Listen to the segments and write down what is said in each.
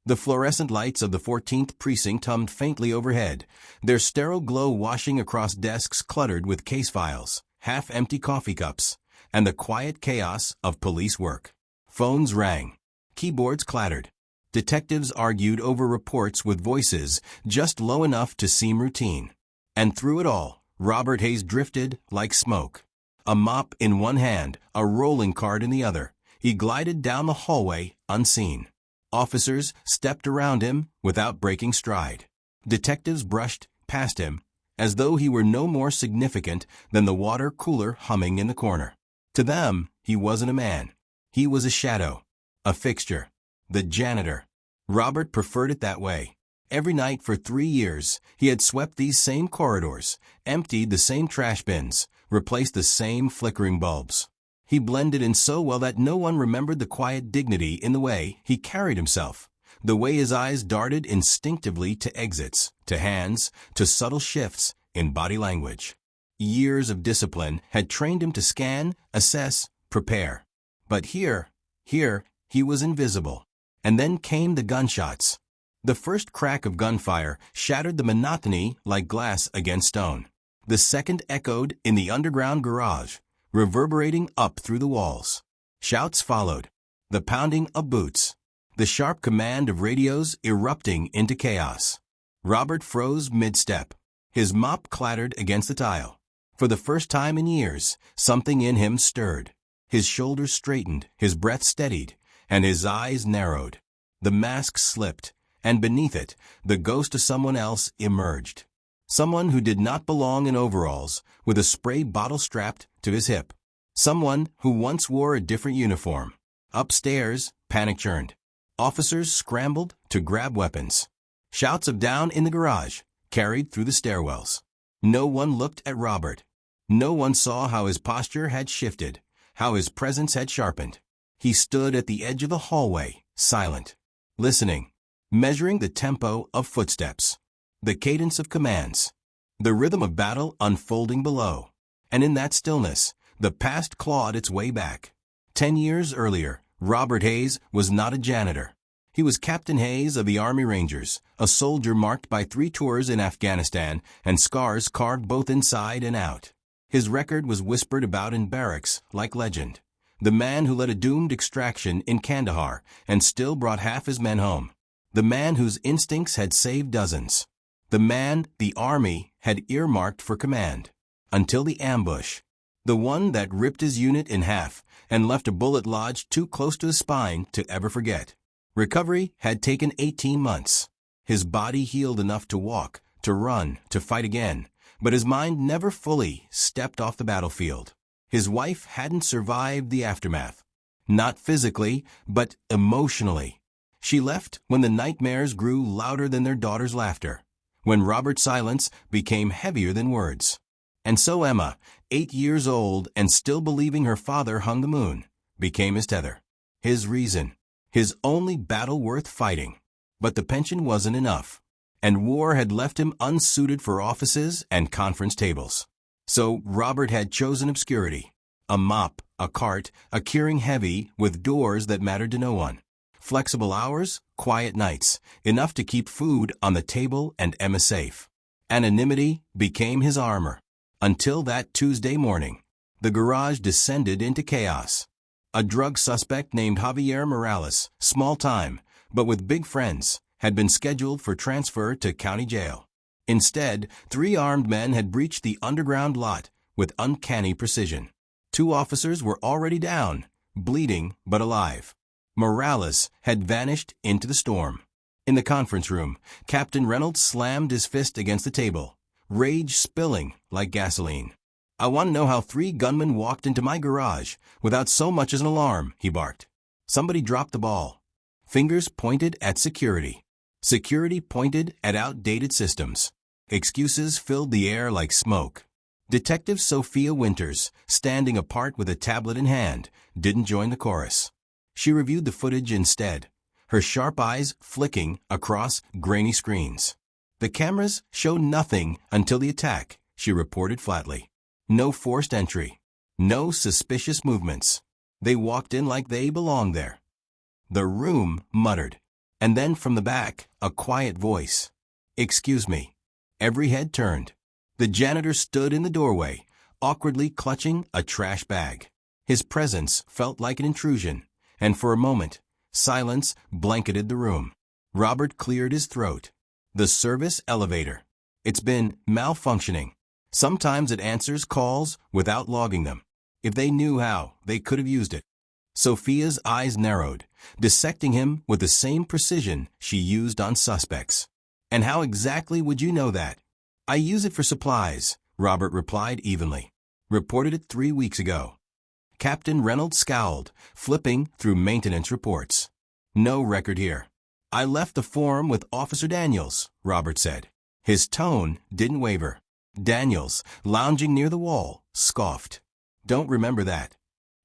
The fluorescent lights of the 14th precinct hummed faintly overhead, their sterile glow washing across desks cluttered with case files, half-empty coffee cups, and the quiet chaos of police work. Phones rang. Keyboards clattered. Detectives argued over reports with voices just low enough to seem routine. And through it all, Robert Hayes drifted like smoke. A mop in one hand, a rolling cart in the other, he glided down the hallway unseen. Officers stepped around him without breaking stride. Detectives brushed past him as though he were no more significant than the water cooler humming in the corner. To them, he wasn't a man. He was a shadow, a fixture, the janitor. Robert preferred it that way. Every night for 3 years, he had swept these same corridors, emptied the same trash bins, replaced the same flickering bulbs. He blended in so well that no one remembered the quiet dignity in the way he carried himself, the way his eyes darted instinctively to exits, to hands, to subtle shifts in body language. Years of discipline had trained him to scan, assess, prepare. But here, he was invisible. And then came the gunshots. The first crack of gunfire shattered the monotony like glass against stone. The second echoed in the underground garage, reverberating up through the walls. Shouts followed, the pounding of boots, the sharp command of radios erupting into chaos. Robert froze mid-step. His mop clattered against the tile. For the first time in years, something in him stirred. His shoulders straightened, his breath steadied, and his eyes narrowed. The mask slipped, and beneath it, the ghost of someone else emerged. Someone who did not belong in overalls, with a spray bottle strapped to his hip. Someone who once wore a different uniform. Upstairs, panic churned. Officers scrambled to grab weapons. Shouts of "down in the garage" carried through the stairwells. No one looked at Robert. No one saw how his posture had shifted, how his presence had sharpened. He stood at the edge of the hallway, silent, listening, measuring the tempo of footsteps, the cadence of commands, the rhythm of battle unfolding below. And in that stillness, the past clawed its way back. 10 years earlier, Robert Hayes was not a janitor. He was Captain Hayes of the Army Rangers, a soldier marked by 3 tours in Afghanistan and scars carved both inside and out. His record was whispered about in barracks like legend. The man who led a doomed extraction in Kandahar and still brought half his men home. The man whose instincts had saved dozens. The man the Army had earmarked for command. Until the ambush. The one that ripped his unit in half and left a bullet lodged too close to his spine to ever forget. Recovery had taken 18 months. His body healed enough to walk, to run, to fight again, but his mind never fully stepped off the battlefield. His wife hadn't survived the aftermath. Not physically, but emotionally. She left when the nightmares grew louder than their daughter's laughter, when Robert's silence became heavier than words. And so Emma, 8 years old and still believing her father hung the moon, became his tether, his reason, his only battle worth fighting. But the pension wasn't enough, and war had left him unsuited for offices and conference tables. So Robert had chosen obscurity, a mop, a cart, a curing heavy with doors that mattered to no one. Flexible hours, quiet nights, enough to keep food on the table and Emma safe. Anonymity became his armor. Until that Tuesday morning, the garage descended into chaos. A drug suspect named Javier Morales, small time, but with big friends, had been scheduled for transfer to county jail. Instead, 3 armed men had breached the underground lot with uncanny precision. 2 officers were already down, bleeding but alive. Morales had vanished into the storm. In the conference room, Captain Reynolds slammed his fist against the table, rage spilling like gasoline. "I want to know how 3 gunmen walked into my garage without so much as an alarm," he barked. Somebody dropped the ball. Fingers pointed at security. Security pointed at outdated systems. Excuses filled the air like smoke. Detective Sophia Winters, standing apart with a tablet in hand, didn't join the chorus. She reviewed the footage instead, her sharp eyes flicking across grainy screens. "The cameras showed nothing until the attack," she reported flatly. "No forced entry. No suspicious movements. They walked in like they belonged there." The room muttered. And then from the back, a quiet voice. "Excuse me." Every head turned. The janitor stood in the doorway, awkwardly clutching a trash bag. His presence felt like an intrusion, and for a moment, silence blanketed the room. Robert cleared his throat. The service elevator. It's been malfunctioning. Sometimes it answers calls without logging them. If they knew how, they could have used it. Sophia's eyes narrowed, dissecting him with the same precision she used on suspects. "And how exactly would you know that?" "I use it for supplies," Robert replied evenly. "Reported it 3 weeks ago." Captain Reynolds scowled, flipping through maintenance reports. "No record here." "I left the form with Officer Daniels," Robert said. His tone didn't waver. Daniels, lounging near the wall, scoffed. "Don't remember that."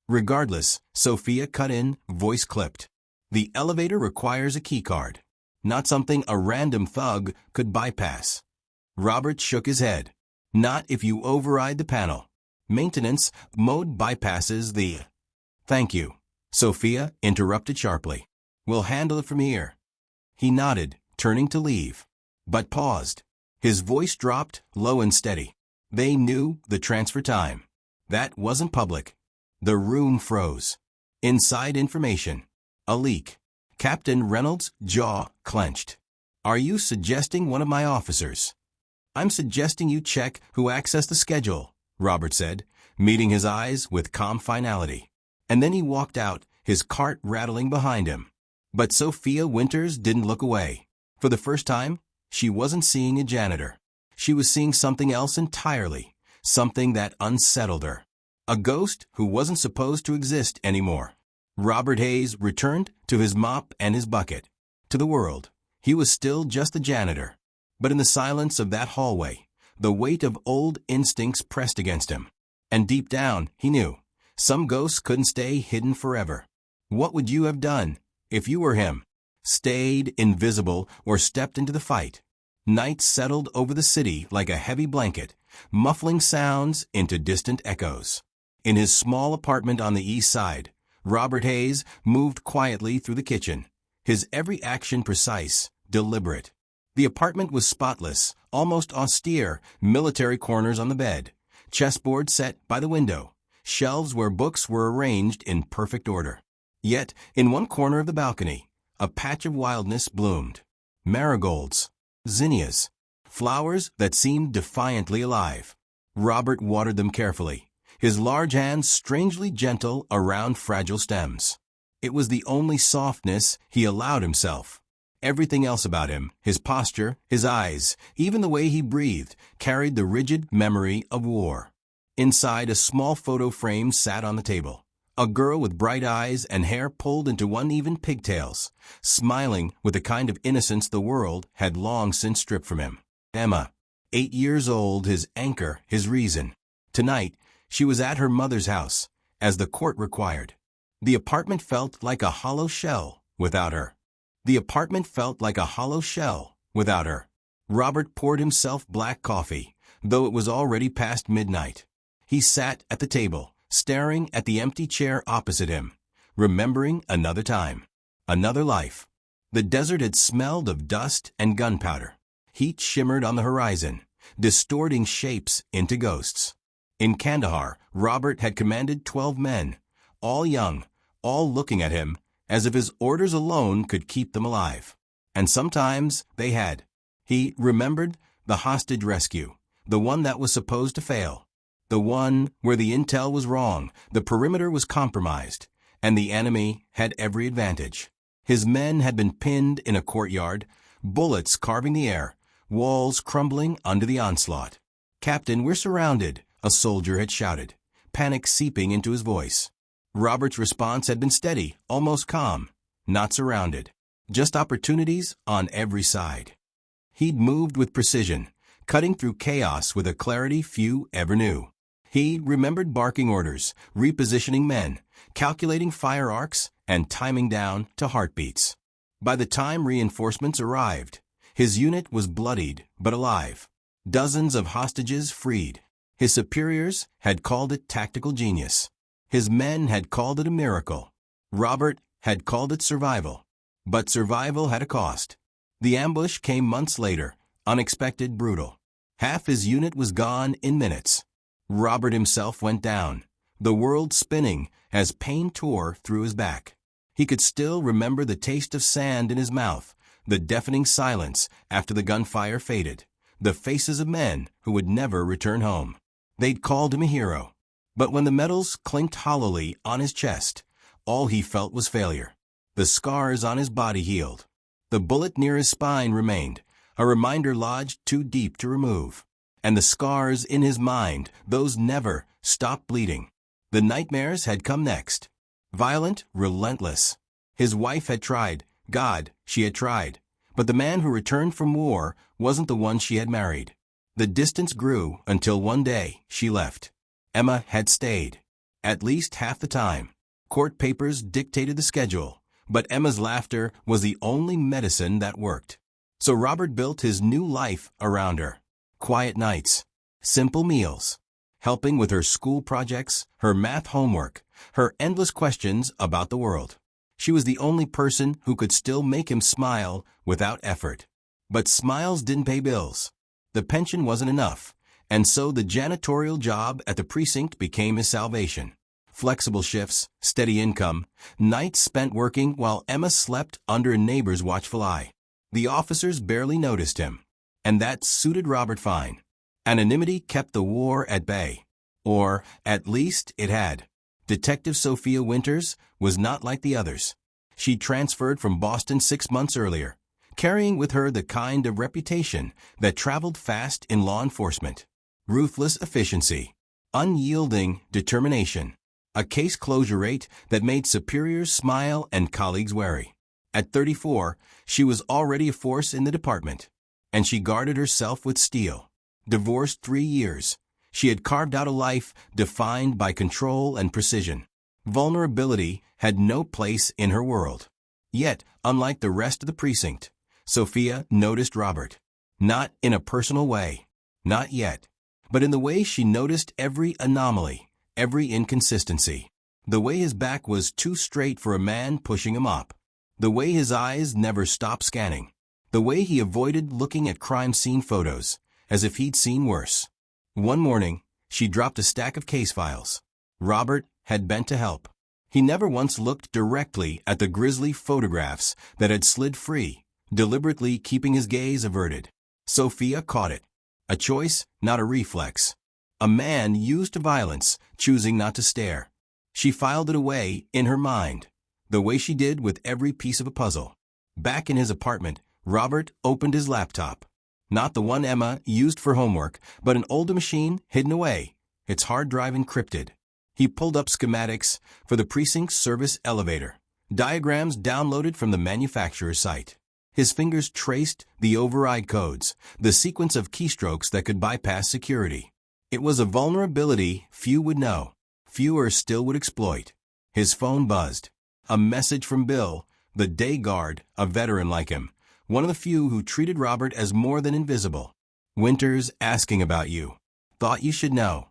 "Regardless," Sophia cut in, voice clipped. "The elevator requires a keycard. Not something a random thug could bypass." Robert shook his head. "Not if you override the panel. Maintenance mode bypasses the—" "Thank you," Sophia interrupted sharply. "We'll handle it from here." He nodded, turning to leave, but paused. His voice dropped, low and steady. They knew the transfer time. That wasn't public. The room froze. Inside information. A leak. Captain Reynolds' jaw clenched. "Are you suggesting one of my officers?" "I'm suggesting you check who accessed the schedule," Robert said, meeting his eyes with calm finality. And then he walked out, his cart rattling behind him. But Sophia Winters didn't look away. For the first time, she wasn't seeing a janitor. She was seeing something else entirely, something that unsettled her. A ghost who wasn't supposed to exist anymore. Robert Hayes returned to his mop and his bucket. To the world, he was still just a janitor. But in the silence of that hallway, the weight of old instincts pressed against him. And deep down, he knew, some ghosts couldn't stay hidden forever. What would you have done if you were him? Stayed invisible or stepped into the fight? Night settled over the city like a heavy blanket, muffling sounds into distant echoes. In his small apartment on the east side, Robert Hayes moved quietly through the kitchen, his every action precise, deliberate. The apartment was spotless, almost austere, military corners on the bed, chessboard set by the window, shelves where books were arranged in perfect order. Yet, in one corner of the balcony, a patch of wildness bloomed. Marigolds, zinnias, flowers that seemed defiantly alive. Robert watered them carefully, his large hands strangely gentle around fragile stems. It was the only softness he allowed himself. Everything else about him, his posture, his eyes, even the way he breathed, carried the rigid memory of war. Inside, a small photo frame sat on the table. A girl with bright eyes and hair pulled into uneven pigtails, smiling with the kind of innocence the world had long since stripped from him. Emma, 8 years old, his anchor, his reason. Tonight, she was at her mother's house, as the court required. The apartment felt like a hollow shell without her. The apartment felt like a hollow shell without her. Robert poured himself black coffee, though it was already past midnight. He sat at the table, staring at the empty chair opposite him, remembering another time, another life. The desert had smelled of dust and gunpowder. Heat shimmered on the horizon, distorting shapes into ghosts. In Kandahar, Robert had commanded 12 men, all young, all looking at him, as if his orders alone could keep them alive. And sometimes they had. He remembered the hostage rescue, the one that was supposed to fail, the one where the intel was wrong, the perimeter was compromised, and the enemy had every advantage. His men had been pinned in a courtyard, bullets carving the air, walls crumbling under the onslaught. "Captain, we're surrounded," a soldier had shouted, panic seeping into his voice. Robert's response had been steady, almost calm. Not surrounded. Just opportunities on every side. He'd moved with precision, cutting through chaos with a clarity few ever knew. He remembered barking orders, repositioning men, calculating fire arcs, and timing down to heartbeats. By the time reinforcements arrived, his unit was bloodied but alive. Dozens of hostages freed. His superiors had called it tactical genius. His men had called it a miracle. Robert had called it survival. But survival had a cost. The ambush came months later, unexpected, brutal. Half his unit was gone in minutes. Robert himself went down, the world spinning as pain tore through his back. He could still remember the taste of sand in his mouth, the deafening silence after the gunfire faded, the faces of men who would never return home. They'd called him a hero. But when the medals clinked hollowly on his chest, all he felt was failure. The scars on his body healed. The bullet near his spine remained, a reminder lodged too deep to remove. And the scars in his mind, those never stopped bleeding. The nightmares had come next. Violent, relentless. His wife had tried. God, she had tried. But the man who returned from war wasn't the one she had married. The distance grew until one day she left. Emma had stayed. At least half the time. Court papers dictated the schedule, but Emma's laughter was the only medicine that worked. So Robert built his new life around her. Quiet nights, simple meals, helping with her school projects, her math homework, her endless questions about the world. She was the only person who could still make him smile without effort. But smiles didn't pay bills. The pension wasn't enough, and so the janitorial job at the precinct became his salvation. Flexible shifts, steady income, nights spent working while Emma slept under a neighbor's watchful eye. The officers barely noticed him, and that suited Robert fine. Anonymity kept the war at bay. Or, at least, it had. Detective Sophia Winters was not like the others. She transferred from Boston 6 months earlier, carrying with her the kind of reputation that traveled fast in law enforcement. Ruthless efficiency, unyielding determination, a case closure rate that made superiors smile and colleagues wary. At 34, she was already a force in the department, and she guarded herself with steel. Divorced 3 years, she had carved out a life defined by control and precision. Vulnerability had no place in her world. Yet, unlike the rest of the precinct, Sophia noticed Robert. Not in a personal way. Not yet. But in the way she noticed every anomaly, every inconsistency. The way his back was too straight for a man pushing a mop. The way his eyes never stopped scanning. The way he avoided looking at crime scene photos, as if he'd seen worse. One morning, she dropped a stack of case files. Robert had bent to help. He never once looked directly at the grisly photographs that had slid free, deliberately keeping his gaze averted. Sophia caught it. A choice, not a reflex. A man used to violence, choosing not to stare. She filed it away in her mind, the way she did with every piece of a puzzle. Back in his apartment, Robert opened his laptop. Not the one Emma used for homework, but an older machine hidden away, its hard drive encrypted. He pulled up schematics for the precinct's service elevator, diagrams downloaded from the manufacturer's site. His fingers traced the override codes, the sequence of keystrokes that could bypass security. It was a vulnerability few would know, fewer still would exploit. His phone buzzed. A message from Bill, the day guard, a veteran like him, one of the few who treated Robert as more than invisible. Winters asking about you. Thought you should know.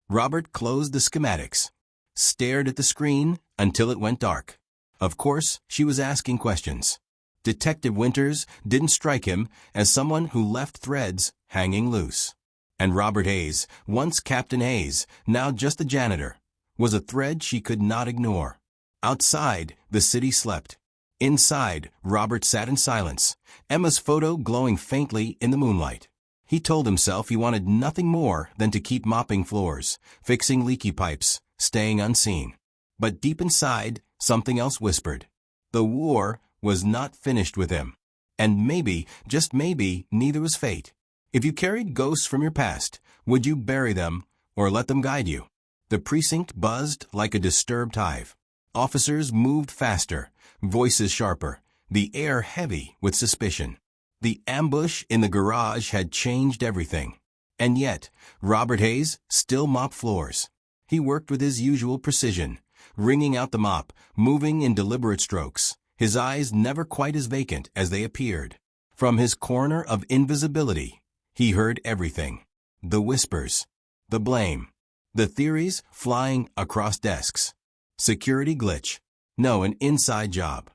Robert closed the schematics, stared at the screen until it went dark. Of course, she was asking questions. Detective Winters didn't strike him as someone who left threads hanging loose. And Robert Hayes, once Captain Hayes, now just the janitor, was a thread she could not ignore. Outside, the city slept. Inside, Robert sat in silence, Emma's photo glowing faintly in the moonlight. He told himself he wanted nothing more than to keep mopping floors, fixing leaky pipes, staying unseen. But deep inside, something else whispered. The war was not finished with him. And maybe, just maybe, neither was fate. If you carried ghosts from your past, would you bury them or let them guide you? The precinct buzzed like a disturbed hive. Officers moved faster, voices sharper, the air heavy with suspicion. The ambush in the garage had changed everything. And yet, Robert Hayes still mopped floors. He worked with his usual precision, wringing out the mop, moving in deliberate strokes, his eyes never quite as vacant as they appeared. From his corner of invisibility, he heard everything. The whispers, the blame, the theories flying across desks. Security glitch. No, an inside job.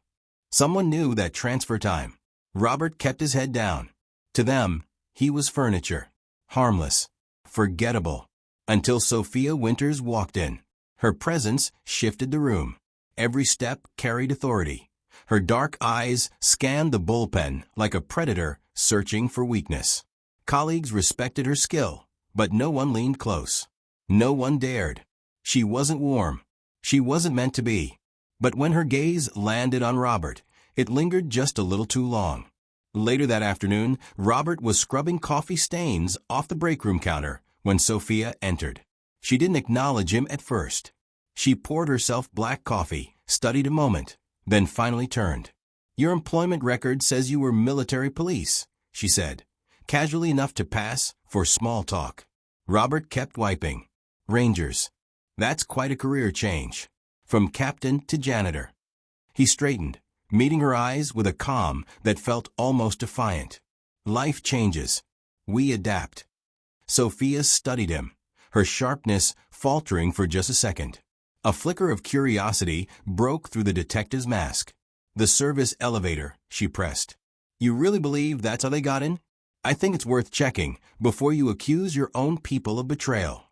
Someone knew that transfer time. Robert kept his head down. To them, he was furniture. Harmless. Forgettable. Until Sophia Winters walked in. Her presence shifted the room. Every step carried authority. Her dark eyes scanned the bullpen like a predator searching for weakness. Colleagues respected her skill, but no one leaned close. No one dared. She wasn't warm. She wasn't meant to be. But when her gaze landed on Robert, it lingered just a little too long. Later that afternoon, Robert was scrubbing coffee stains off the break room counter when Sophia entered. She didn't acknowledge him at first. She poured herself black coffee, studied a moment, then finally turned. "Your employment record says you were military police," she said, casually enough to pass for small talk. Robert kept wiping. "Rangers. That's quite a career change. From captain to janitor." He straightened, meeting her eyes with a calm that felt almost defiant. "Life changes. We adapt." Sophia studied him, her sharpness faltering for just a second. A flicker of curiosity broke through the detective's mask. "The service elevator," she pressed. "You really believe that's how they got in? I think it's worth checking before you accuse your own people of betrayal."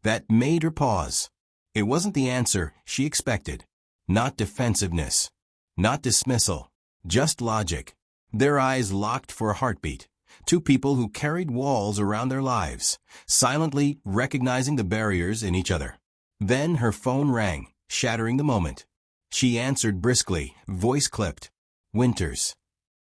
That made her pause. It wasn't the answer she expected. Not defensiveness. Not dismissal. Just logic. Their eyes locked for a heartbeat. Two people who carried walls around their lives, silently recognizing the barriers in each other. Then her phone rang, shattering the moment. She answered briskly, voice clipped. "Winters."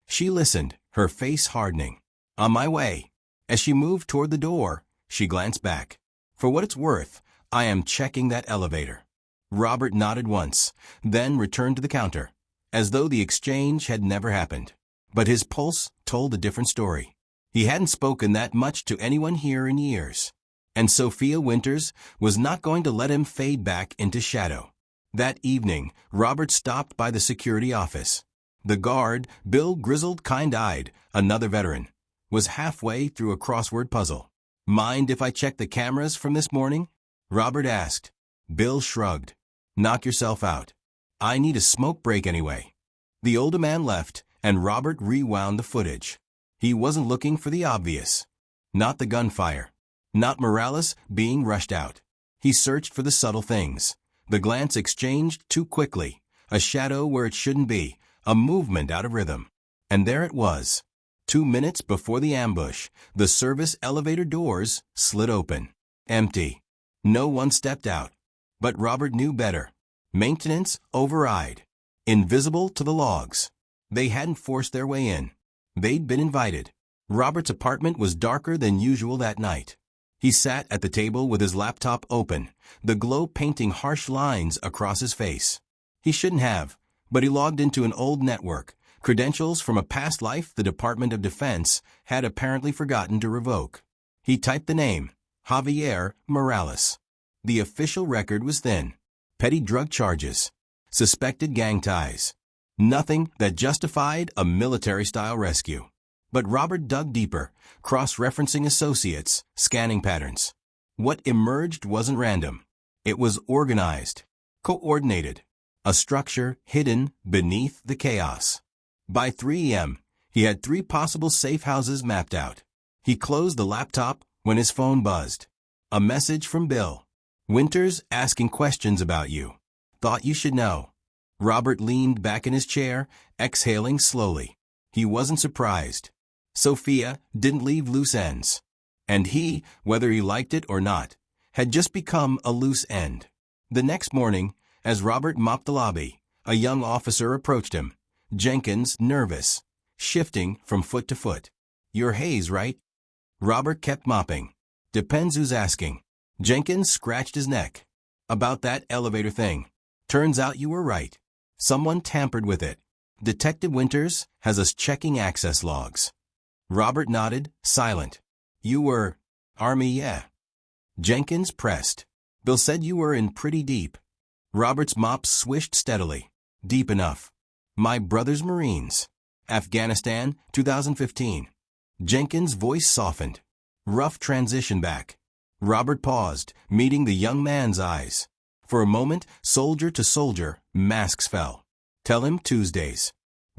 She listened, her face hardening. "On my way." As she moved toward the door, she glanced back. "For what it's worth, I am checking that elevator." Robert nodded once, then returned to the counter, as though the exchange had never happened. But his pulse told a different story. He hadn't spoken that much to anyone here in years. And Sophia Winters was not going to let him fade back into shadow. That evening, Robert stopped by the security office. The guard, Bill Grizzled Kind-Eyed, another veteran, was halfway through a crossword puzzle. "Mind if I check the cameras from this morning?" Robert asked. Bill shrugged. "Knock yourself out. I need a smoke break anyway." The older man left, and Robert rewound the footage. He wasn't looking for the obvious. Not the gunfire. Not Morales being rushed out. He searched for the subtle things. The glance exchanged too quickly. A shadow where it shouldn't be. A movement out of rhythm. And there it was. 2 minutes before the ambush, the service elevator doors slid open. Empty. No one stepped out. But Robert knew better. Maintenance override. Invisible to the logs. They hadn't forced their way in. They'd been invited. Robert's apartment was darker than usual that night. He sat at the table with his laptop open, the glow painting harsh lines across his face. He shouldn't have, but he logged into an old network, credentials from a past life the Department of Defense had apparently forgotten to revoke. He typed the name, Javier Morales. The official record was thin. Petty drug charges. Suspected gang ties. Nothing that justified a military-style rescue. But Robert dug deeper, cross-referencing associates, scanning patterns. What emerged wasn't random. It was organized, coordinated, a structure hidden beneath the chaos. By 3 a.m., he had 3 possible safe houses mapped out. He closed the laptop when his phone buzzed. A message from Bill. "Winters asking questions about you. Thought you should know." Robert leaned back in his chair, exhaling slowly. He wasn't surprised. Sophia didn't leave loose ends. And he, whether he liked it or not, had just become a loose end. The next morning, as Robert mopped the lobby, a young officer approached him, Jenkins nervous, shifting from foot to foot. "You're Hayes, right?" Robert kept mopping. "Depends who's asking." Jenkins scratched his neck. "About that elevator thing. Turns out you were right. Someone tampered with it. Detective Winters has us checking access logs." Robert nodded, silent. "You were Army, yeah." Jenkins pressed. "Bill said you were in pretty deep." Robert's mop swished steadily. "Deep enough. My brother's Marines. Afghanistan, 2015. Jenkins' voice softened. Rough transition back. Robert paused, meeting the young man's eyes. For a moment, soldier to soldier, masks fell. "Tell him Tuesdays."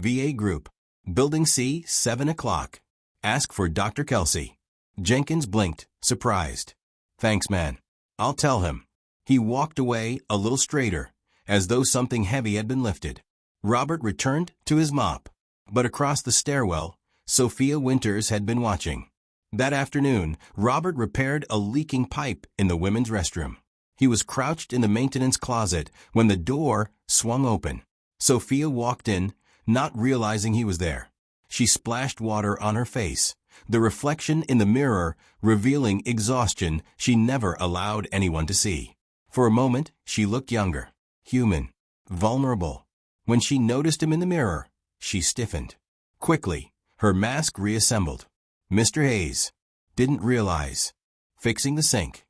VA Group. Building C, 7 o'clock. Ask for Dr. Kelsey. Jenkins blinked, surprised. Thanks, man. I'll tell him. He walked away a little straighter, as though something heavy had been lifted. Robert returned to his mop. But across the stairwell, Sophia Winters had been watching. That afternoon, Robert repaired a leaking pipe in the women's restroom. He was crouched in the maintenance closet when the door swung open. Sophia walked in, not realizing he was there. She splashed water on her face, the reflection in the mirror revealing exhaustion she never allowed anyone to see. For a moment, she looked younger, human, vulnerable. When she noticed him in the mirror, she stiffened. Quickly, her mask reassembled. Mr. Hayes. Didn't realize. Fixing the sink.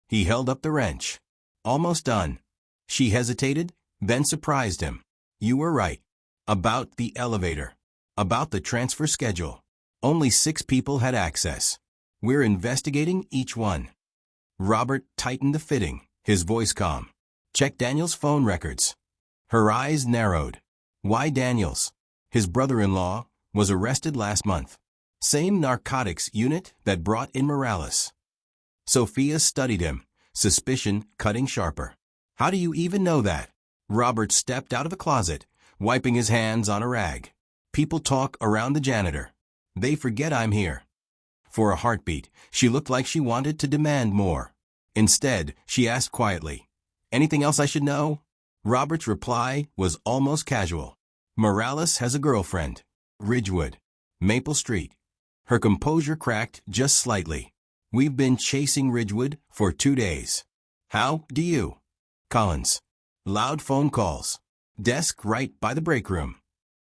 He held up the wrench. Almost done. She hesitated, then surprised him. You were right. About the elevator. About the transfer schedule. Only 6 people had access. We're investigating each one. Robert tightened the fitting, his voice calm. Check Daniel's phone records. Her eyes narrowed. Why Daniels? His brother-in-law was arrested last month. Same narcotics unit that brought in Morales. Sophia studied him, suspicion cutting sharper. How do you even know that? Robert stepped out of the closet, wiping his hands on a rag. People talk around the janitor. They forget I'm here. For a heartbeat, she looked like she wanted to demand more. Instead, she asked quietly, Anything else I should know? Robert's reply was almost casual. Morales has a girlfriend. Ridgewood. Maple Street. Her composure cracked just slightly. We've been chasing Ridgewood for 2 days. How do you? Collins. Loud phone calls. Desk right by the break room.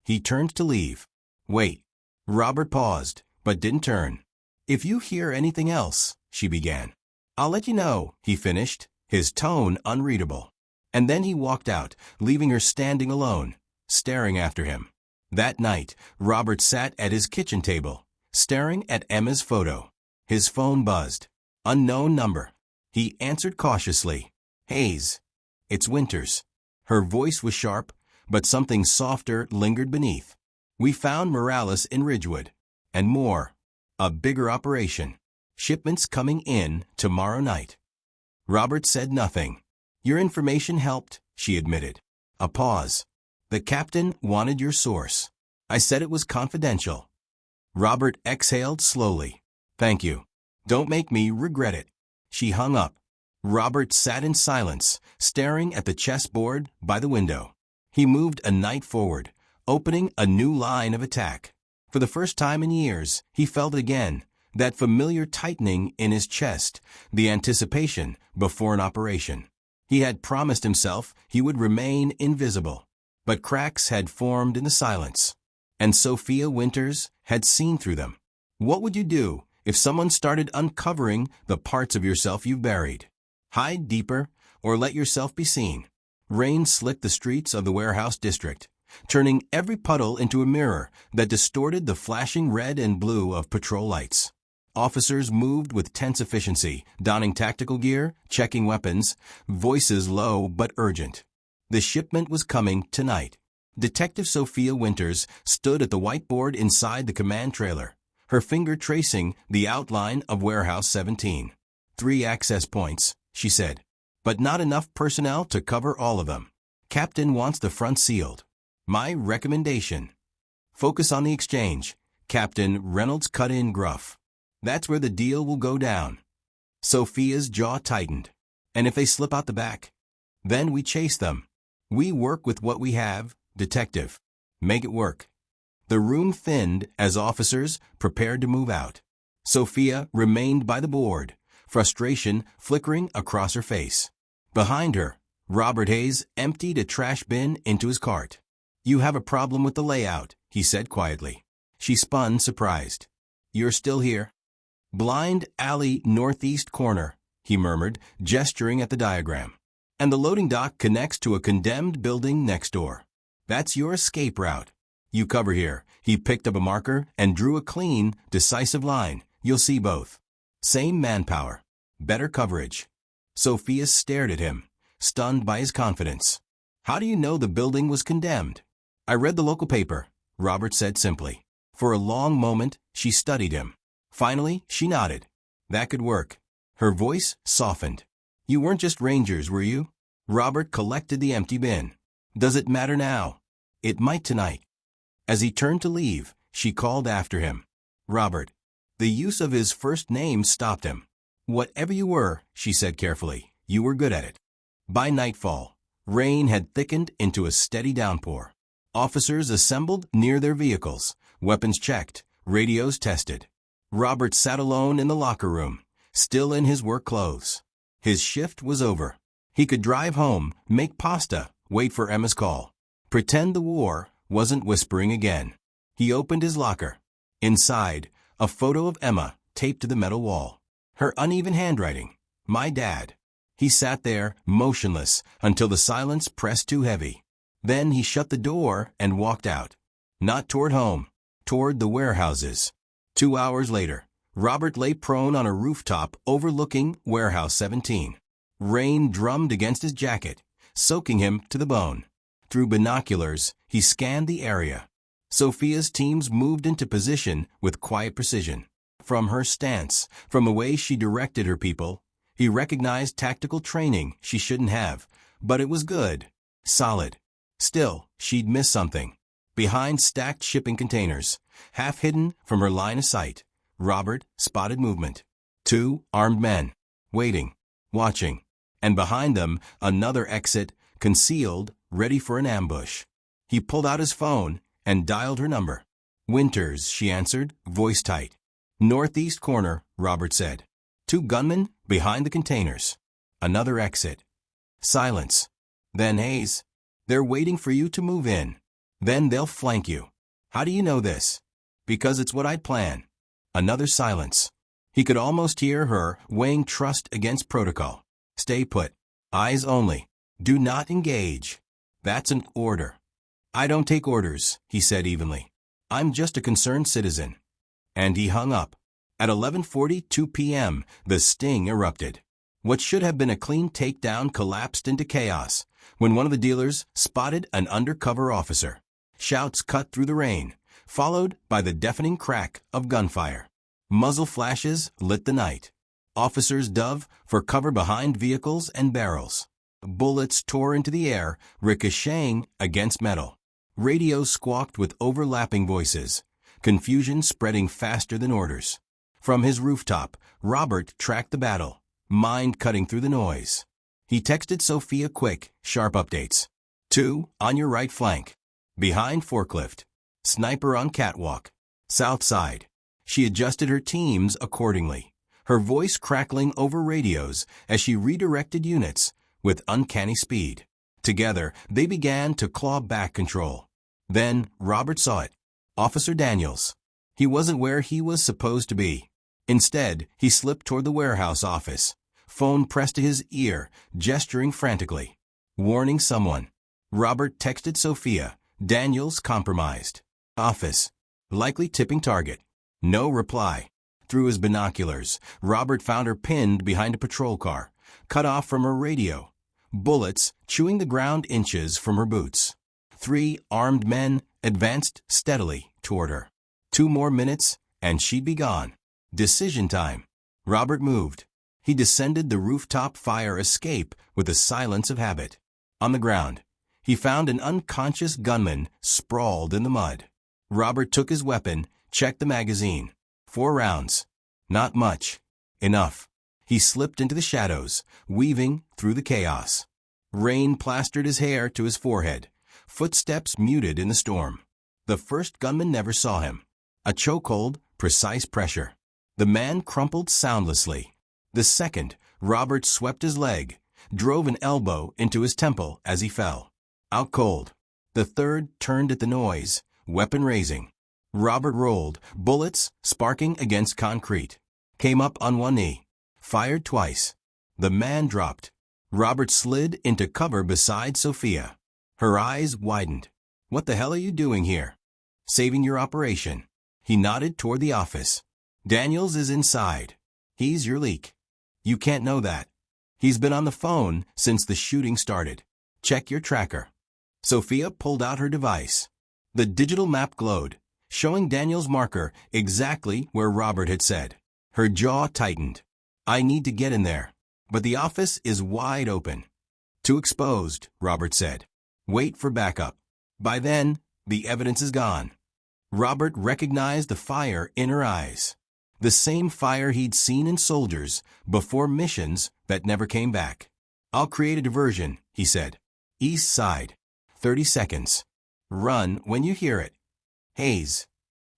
He turned to leave. Wait. Robert paused, but didn't turn. If you hear anything else, she began. I'll let you know, he finished, his tone unreadable. And then he walked out, leaving her standing alone, staring after him. That night, Robert sat at his kitchen table, staring at Emma's photo. His phone buzzed. Unknown number. He answered cautiously. Hayes. It's Winters. Her voice was sharp, but something softer lingered beneath. We found Morales in Ridgewood. And more. A bigger operation. Shipments coming in tomorrow night. Robert said nothing. Your information helped, she admitted. A pause. The captain wanted your source. I said it was confidential. Robert exhaled slowly. Thank you. Don't make me regret it. She hung up. Robert sat in silence, staring at the chessboard by the window. He moved a knight forward, opening a new line of attack. For the first time in years, he felt again, that familiar tightening in his chest, the anticipation before an operation. He had promised himself he would remain invisible, but cracks had formed in the silence, and Sophia Winters had seen through them. What would you do if someone started uncovering the parts of yourself you've buried? Hide deeper or let yourself be seen? Rain slicked the streets of the warehouse district, turning every puddle into a mirror that distorted the flashing red and blue of patrol lights. Officers moved with tense efficiency, donning tactical gear, checking weapons, voices low but urgent. The shipment was coming tonight. Detective Sophia Winters stood at the whiteboard inside the command trailer, her finger tracing the outline of Warehouse 17. 3 access points, she said, but not enough personnel to cover all of them. Captain wants the front sealed. My recommendation. Focus on the exchange. Captain Reynolds cut in gruff. That's where the deal will go down. Sophia's jaw tightened. And if they slip out the back? Then we chase them. We work with what we have, detective. Make it work. The room thinned as officers prepared to move out. Sophia remained by the board, frustration flickering across her face. Behind her, Robert Hayes emptied a trash bin into his cart. You have a problem with the layout, he said quietly. She spun, surprised. You're still here? Blind alley northeast corner, he murmured, gesturing at the diagram. And the loading dock connects to a condemned building next door. That's your escape route. You cover here. He picked up a marker and drew a clean, decisive line. You'll see both. Same manpower. Better coverage. Sophia stared at him, stunned by his confidence. How do you know the building was condemned? I read the local paper. Robert said simply. For a long moment, she studied him. Finally, she nodded. That could work. Her voice softened. You weren't just rangers, were you? Robert collected the empty bin. Does it matter now? It might tonight. As he turned to leave, she called after him. Robert. The use of his first name stopped him. Whatever you were, she said carefully, you were good at it. By nightfall, rain had thickened into a steady downpour. Officers assembled near their vehicles, weapons checked, radios tested. Robert sat alone in the locker room, still in his work clothes. His shift was over. He could drive home, make pasta, wait for Emma's call. Pretend the war wasn't whispering again. He opened his locker. Inside, a photo of Emma taped to the metal wall. Her uneven handwriting. My dad. He sat there, motionless, until the silence pressed too heavy. Then he shut the door and walked out. Not toward home, toward the warehouses. 2 hours later, Robert lay prone on a rooftop overlooking Warehouse 17. Rain drummed against his jacket, soaking him to the bone. Through binoculars, he scanned the area. Sophia's teams moved into position with quiet precision. From her stance, from the way she directed her people, he recognized tactical training she shouldn't have, but it was good, solid. Still, she'd missed something. Behind stacked shipping containers, half hidden from her line of sight, Robert spotted movement. 2 armed men, waiting, watching, and behind them another exit, concealed, ready for an ambush. He pulled out his phone and dialed her number. Winters, she answered, voice tight. Northeast corner, Robert said. 2 gunmen behind the containers. Another exit. Silence. Then Hayes. They're waiting for you to move in. Then they'll flank you. How do you know this? Because it's what I'd plan. Another silence. He could almost hear her weighing trust against protocol. Stay put. Eyes only. Do not engage. That's an order. I don't take orders, he said evenly. I'm just a concerned citizen. And he hung up. At 11:42 p.m., the sting erupted. What should have been a clean takedown collapsed into chaos when one of the dealers spotted an undercover officer. Shouts cut through the rain, followed by the deafening crack of gunfire. Muzzle flashes lit the night. Officers dove for cover behind vehicles and barrels. Bullets tore into the air, ricocheting against metal. Radios squawked with overlapping voices, confusion spreading faster than orders. From his rooftop, Robert tracked the battle, mind cutting through the noise. He texted Sophia quick, sharp updates. 2 on your right flank. Behind forklift. Sniper on catwalk. South side. She adjusted her teams accordingly, her voice crackling over radios as she redirected units with uncanny speed. Together, they began to claw back control. Then, Robert saw it. Officer Daniels. He wasn't where he was supposed to be. Instead, he slipped toward the warehouse office. Phone pressed to his ear, gesturing frantically. Warning someone. Robert texted Sophia. Daniels compromised. Office. Likely tipping target. No reply. Through his binoculars, Robert found her pinned behind a patrol car, cut off from her radio. Bullets chewing the ground inches from her boots. 3 armed men advanced steadily toward her. 2 more minutes, and she'd be gone. Decision time. Robert moved. He descended the rooftop fire escape with the silence of habit. On the ground, he found an unconscious gunman sprawled in the mud. Robert took his weapon, checked the magazine. 4 rounds. Not much. Enough. He slipped into the shadows, weaving through the chaos. Rain plastered his hair to his forehead. Footsteps muted in the storm. The first gunman never saw him. A chokehold, precise pressure. The man crumpled soundlessly. The second, Robert swept his leg, drove an elbow into his temple as he fell. Out cold. The third turned at the noise, weapon raising. Robert rolled, bullets sparking against concrete. Came up on one knee. Fired twice. The man dropped. Robert slid into cover beside Sophia. Her eyes widened. What the hell are you doing here? Saving your operation. He nodded toward the office. Daniels is inside. He's your leak. You can't know that. He's been on the phone since the shooting started. Check your tracker. Sophia pulled out her device. The digital map glowed, showing Daniel's marker exactly where Robert had said. Her jaw tightened. I need to get in there. But the office is wide open. Too exposed, Robert said. Wait for backup. By then, the evidence is gone. Robert recognized the fire in her eyes. The same fire he'd seen in soldiers before missions that never came back. I'll create a diversion, he said. East side. 30 seconds. Run when you hear it. Hayes.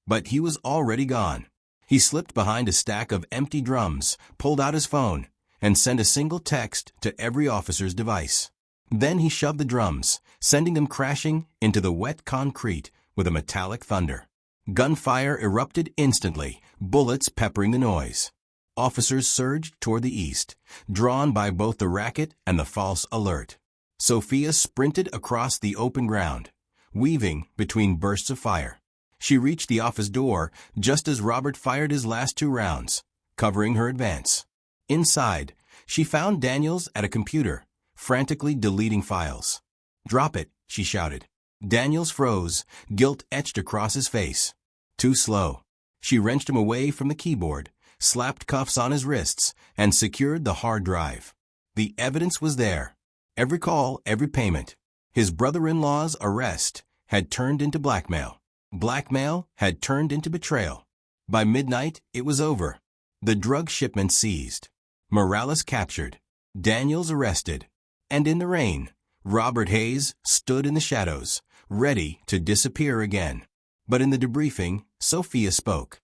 But he was already gone. He slipped behind a stack of empty drums, pulled out his phone, and sent a single text to every officer's device. Then he shoved the drums, sending them crashing into the wet concrete with a metallic thunder. Gunfire erupted instantly, bullets peppering the noise. Officers surged toward the east, drawn by both the racket and the false alert. Sophia sprinted across the open ground, weaving between bursts of fire. She reached the office door just as Robert fired his last 2 rounds, covering her advance. Inside, she found Daniels at a computer, frantically deleting files. Drop it, she shouted. Daniels froze, guilt etched across his face. Too slow. She wrenched him away from the keyboard, slapped cuffs on his wrists, and secured the hard drive. The evidence was there. Every call, every payment. His brother-in-law's arrest had turned into blackmail. Blackmail had turned into betrayal. By midnight, it was over. The drug shipment seized. Morales captured. Daniels arrested. And in the rain, Robert Hayes stood in the shadows, ready to disappear again. But in the debriefing, Sophia spoke.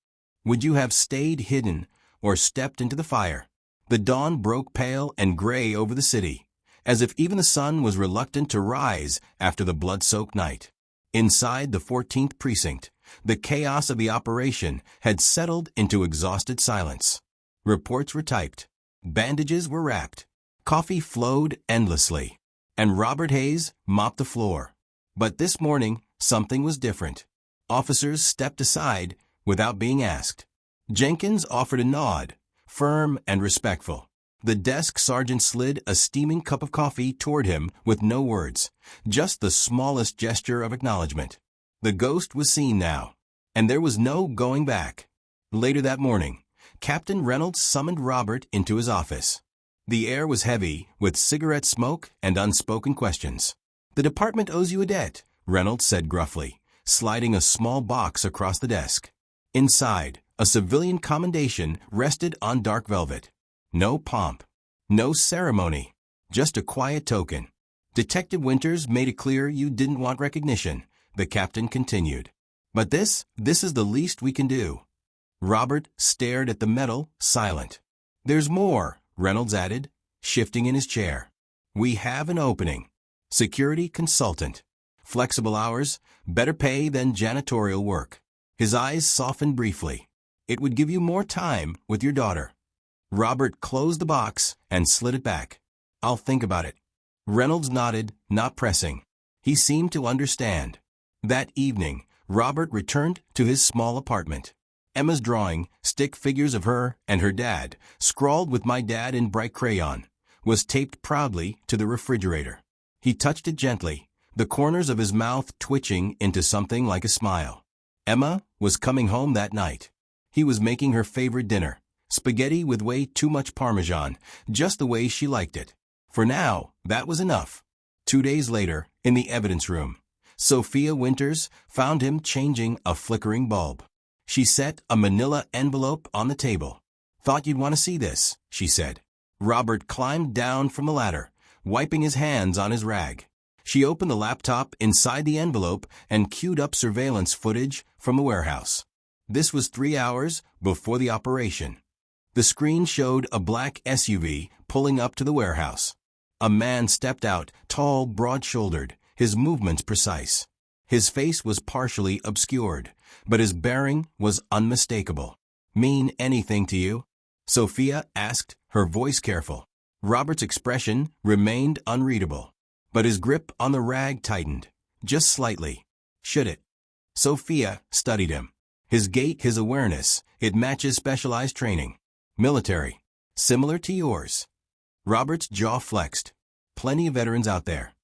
Would you have stayed hidden or stepped into the fire? The dawn broke pale and gray over the city, as if even the sun was reluctant to rise after the blood-soaked night. Inside the 14th precinct, the chaos of the operation had settled into exhausted silence. Reports were typed. Bandages were wrapped. Coffee flowed endlessly. And Robert Hayes mopped the floor. But this morning, something was different. Officers stepped aside without being asked. Jenkins offered a nod, firm and respectful. The desk sergeant slid a steaming cup of coffee toward him with no words, just the smallest gesture of acknowledgement. The ghost was seen now, and there was no going back. Later that morning, Captain Reynolds summoned Robert into his office. The air was heavy with cigarette smoke and unspoken questions. The department owes you a debt, Reynolds said gruffly, sliding a small box across the desk. Inside, a civilian commendation rested on dark velvet. No pomp, no ceremony, just a quiet token. Detective Winters made it clear you didn't want recognition, the captain continued. But this is the least we can do. Robert stared at the medal, silent. There's more, Reynolds added, shifting in his chair. We have an opening. Security consultant. Flexible hours, better pay than janitorial work. His eyes softened briefly. It would give you more time with your daughter. Robert closed the box and slid it back. I'll think about it. Reynolds nodded, not pressing. He seemed to understand. That evening, Robert returned to his small apartment. Emma's drawing, stick figures of her and her dad, scrawled with my dad in bright crayon, was taped proudly to the refrigerator. He touched it gently, the corners of his mouth twitching into something like a smile. Emma was coming home that night. He was making her favorite dinner, spaghetti with way too much Parmesan, just the way she liked it. For now, that was enough. 2 days later, in the evidence room, Sophia Winters found him changing a flickering bulb. She set a manila envelope on the table. Thought you'd want to see this, she said. Robert climbed down from the ladder, wiping his hands on his rag. She opened the laptop inside the envelope and queued up surveillance footage from the warehouse. This was 3 hours before the operation. The screen showed a black SUV pulling up to the warehouse. A man stepped out, tall, broad-shouldered, his movements precise. His face was partially obscured, but his bearing was unmistakable. Mean anything to you? Sophia asked, her voice careful. Robert's expression remained unreadable, but his grip on the rag tightened, just slightly. Should it? Sophia studied him. His gait, his awareness, it matches specialized training. Military. Similar to yours. Robert's jaw flexed. Plenty of veterans out there.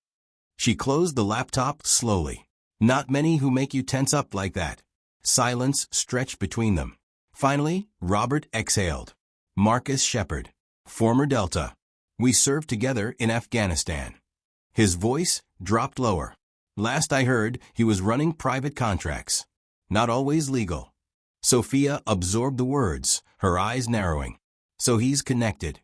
She closed the laptop slowly. Not many who make you tense up like that. Silence stretched between them. Finally, Robert exhaled. Marcus Shepard, former Delta. We served together in Afghanistan. His voice dropped lower. Last I heard, he was running private contracts. Not always legal. Sophia absorbed the words, her eyes narrowing. So he's connected.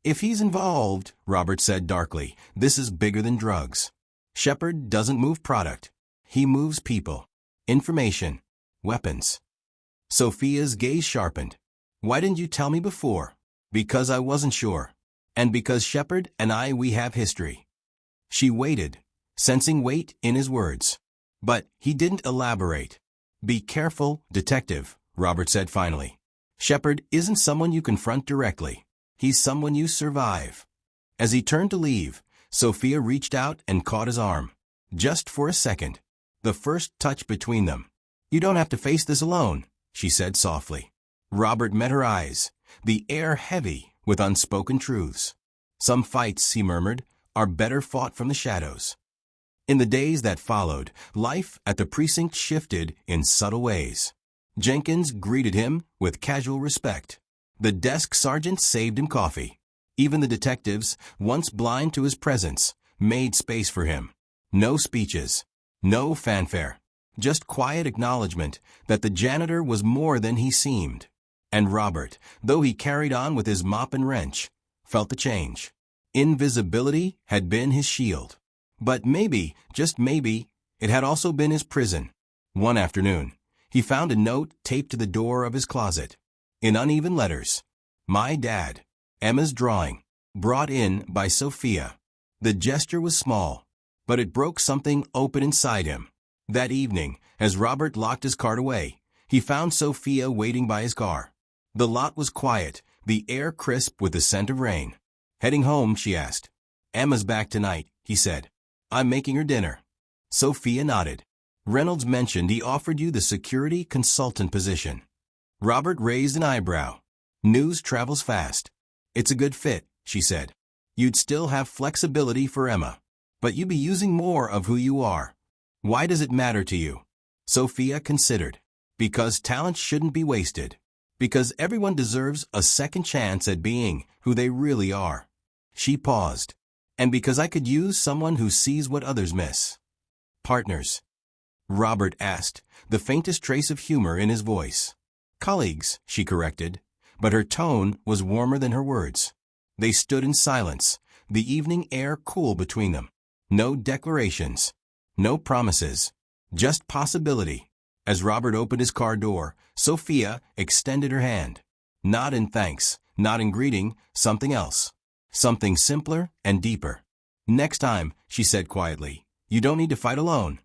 If he's involved, Robert said darkly, this is bigger than drugs. Shepard doesn't move product. He moves people. Information. Weapons. Sophia's gaze sharpened. Why didn't you tell me before? Because I wasn't sure. And because Shepard and we have history. She waited, sensing weight in his words. But he didn't elaborate. Be careful, detective, Robert said finally. Shepard isn't someone you confront directly. He's someone you survive. As he turned to leave, Sophia reached out and caught his arm. Just for a second. The first touch between them. You don't have to face this alone, she said softly. Robert met her eyes, the air heavy with unspoken truths. Some fights, he murmured, are better fought from the shadows. In the days that followed, life at the precinct shifted in subtle ways. Jenkins greeted him with casual respect. The desk sergeant saved him coffee. Even the detectives, once blind to his presence, made space for him. No speeches. No fanfare. Just quiet acknowledgement that the janitor was more than he seemed. And Robert, though he carried on with his mop and wrench, felt the change. Invisibility had been his shield. But maybe, just maybe, it had also been his prison. One afternoon, he found a note taped to the door of his closet. In uneven letters. My dad. Emma's drawing. Brought in by Sophia. The gesture was small, but it broke something open inside him. That evening, as Robert locked his card away, he found Sophia waiting by his car. The lot was quiet, the air crisp with the scent of rain. Heading home, she asked. Emma's back tonight, he said. I'm making her dinner. Sophia nodded. Reynolds mentioned he offered you the security consultant position. Robert raised an eyebrow. News travels fast. It's a good fit, she said. You'd still have flexibility for Emma, but you'd be using more of who you are. Why does it matter to you? Sophia considered. Because talent shouldn't be wasted. Because everyone deserves a second chance at being who they really are. She paused. And because I could use someone who sees what others miss. Partners. Robert asked, the faintest trace of humor in his voice. Colleagues, she corrected, but her tone was warmer than her words. They stood in silence, the evening air cool between them. No declarations. No promises. Just possibility. As Robert opened his car door, Sophia extended her hand. Not in thanks, not in greeting, something else. Something simpler and deeper. Next time, she said quietly, you don't need to fight alone.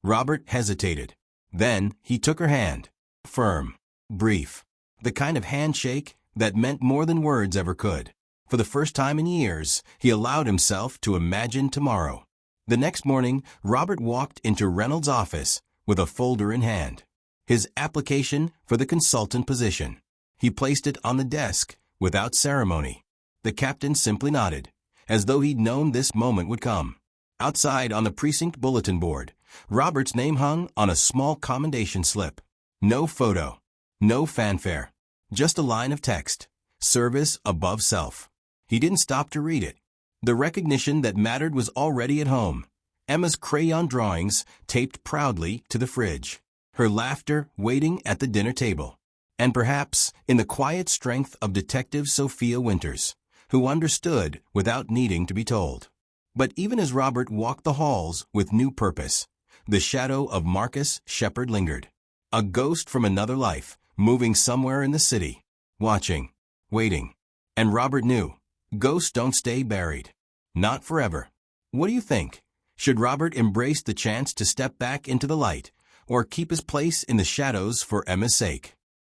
Robert hesitated. Then, he took her hand. Firm. Brief. The kind of handshake that meant more than words ever could. For the first time in years, he allowed himself to imagine tomorrow. The next morning, Robert walked into Reynolds' office with a folder in hand. His application for the consultant position. He placed it on the desk without ceremony. The captain simply nodded, as though he'd known this moment would come. Outside on the precinct bulletin board, Robert's name hung on a small commendation slip. No photo. No fanfare. Just a line of text. Service above self. He didn't stop to read it. The recognition that mattered was already at home. Emma's crayon drawings taped proudly to the fridge. Her laughter waiting at the dinner table. And perhaps in the quiet strength of Detective Sophia Winters, who understood without needing to be told. But even as Robert walked the halls with new purpose, the shadow of Marcus Shepard lingered. A ghost from another life, moving somewhere in the city. Watching. Waiting. And Robert knew. Ghosts don't stay buried. Not forever. What do you think? Should Robert embrace the chance to step back into the light, or keep his place in the shadows for Emma's sake?